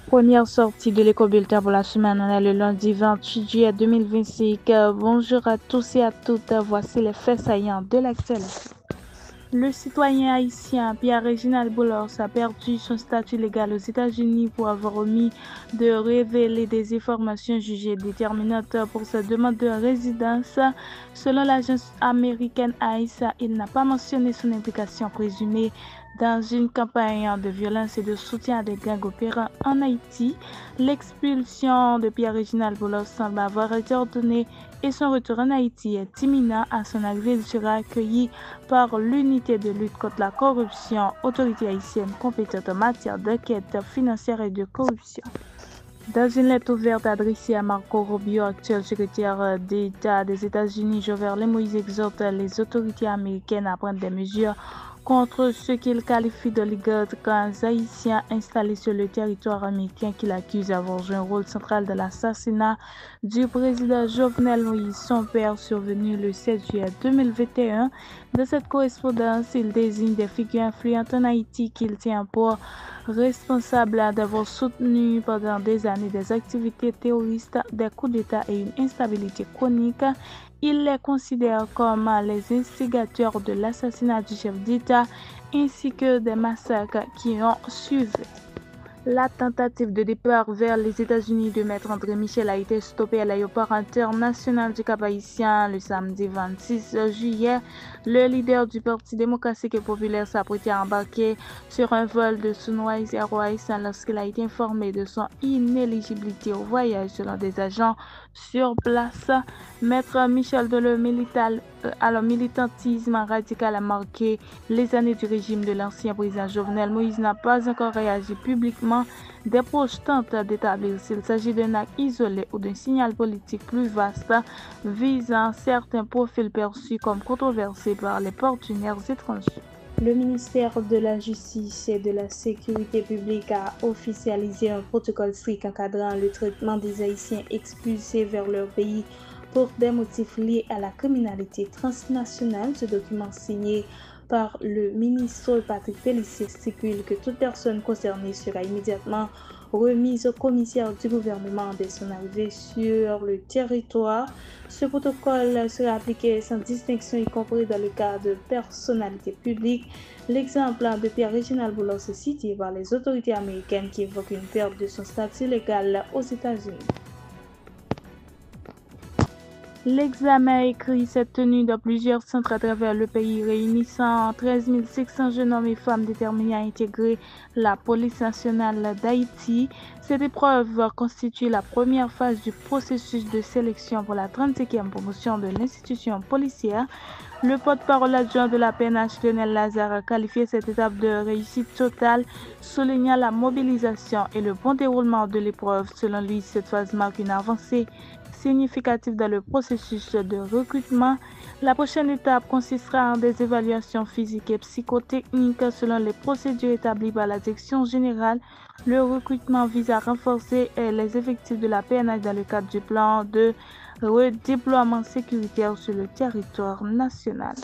Première sortie de l'éco-bulletin pour la semaine, on est le lundi 28 juillet 2025. Bonjour à tous et à toutes, voici les faits saillants de l'actualité. Le citoyen haïtien Pierre-Réginald Boulos a perdu son statut légal aux États-Unis pour avoir omis de révéler des informations jugées déterminantes pour sa demande de résidence. Selon l'agence américaine ICE, il n'a pas mentionné son implication présumée dans une campagne de violence et de soutien à des gangs opérants en Haïti. L'expulsion de Pierre-Réginald Boulos semble avoir été ordonnée et son retour en Haïti est imminent. À son arrivée, il sera accueilli par l'unité de lutte contre la corruption, autorité haïtienne compétente en matière d'enquête financière et de corruption. Dans une lettre ouverte adressée à Marco Rubio, actuel secrétaire d'État des États-Unis, Jovenel Moïse exhorte les autorités américaines à prendre des mesures contre ce qu'il qualifie d'oligarques haïtiens installés sur le territoire américain qu'il accuse d'avoir joué un rôle central dans l'assassinat du président Jovenel Moïse, son père, survenu le 7 juillet 2021. Dans cette correspondance, il désigne des figures influentes en Haïti qu'il tient pour responsables d'avoir soutenu pendant des années des activités terroristes, des coups d'État et une instabilité chronique. Il les considère comme les instigateurs de l'assassinat du chef d'État ainsi que des massacres qui ont suivi. La tentative de départ vers les États-Unis de Maître André Michel a été stoppée à l'aéroport international du Cap-Haïtien le samedi 26 juillet. Le leader du Parti démocratique et populaire s'apprêtait à embarquer sur un vol de Sunrise Airways lorsqu'il a été informé de son inéligibilité au voyage selon des agents sur place. Maître Michel de le militantisme radical a marqué les années du régime de l'ancien président Jovenel Moïse n'a pas encore réagi publiquement. Des proches tentent d'établir s'il s'agit d'un acte isolé ou d'un signal politique plus vaste visant certains profils perçus comme controversés par les partenaires étrangers. Le ministère de la Justice et de la Sécurité publique a officialisé un protocole strict encadrant le traitement des Haïtiens expulsés vers leur pays pour des motifs liés à la criminalité transnationale. Ce document signé par le ministre Patrick Pellissier stipule que toute personne concernée sera immédiatement remise au commissaire du gouvernement dès son arrivée sur le territoire. Ce protocole sera appliqué sans distinction, y compris dans le cas de personnalités publiques. L'exemple de Pierre-Réginald Boulos est cité par les autorités américaines qui évoquent une perte de son statut légal aux États-Unis. L'examen écrit s'est tenu dans plusieurs centres à travers le pays, réunissant 13 600 jeunes hommes et femmes déterminés à intégrer la police nationale d'Haïti. Cette épreuve constitue la première phase du processus de sélection pour la 35e promotion de l'institution policière. Le porte-parole adjoint de la PNH, Lionel Lazare, a qualifié cette étape de réussite totale, soulignant la mobilisation et le bon déroulement de l'épreuve. Selon lui, cette phase marque une avancée significative dans le processus de recrutement. La prochaine étape consistera en des évaluations physiques et psychotechniques selon les procédures établies par la direction générale. Le recrutement vise à renforcer les effectifs de la PNH dans le cadre du plan de redéploiement sécuritaire sur le territoire national.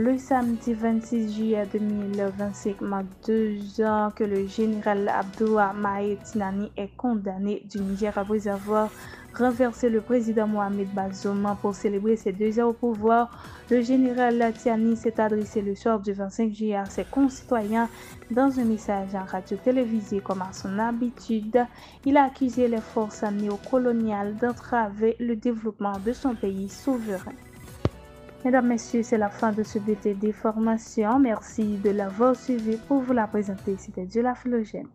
Le samedi 26 juillet 2025 marque 2 ans que le général Abdourahmane Tinani est condamné du Niger après avoir renversé le président Mohamed Bazoum. Pour célébrer ses 2 ans au pouvoir, le général Tiani s'est adressé le soir du 25 juillet à ses concitoyens dans un message en radio-télévisé comme à son habitude. Il a accusé les forces néocoloniales d'entraver le développement de son pays souverain. Mesdames, Messieurs, c'est la fin de ce bulletin d'information. Merci de l'avoir suivi. Pour vous la présenter, c'était Dieu la Philogène.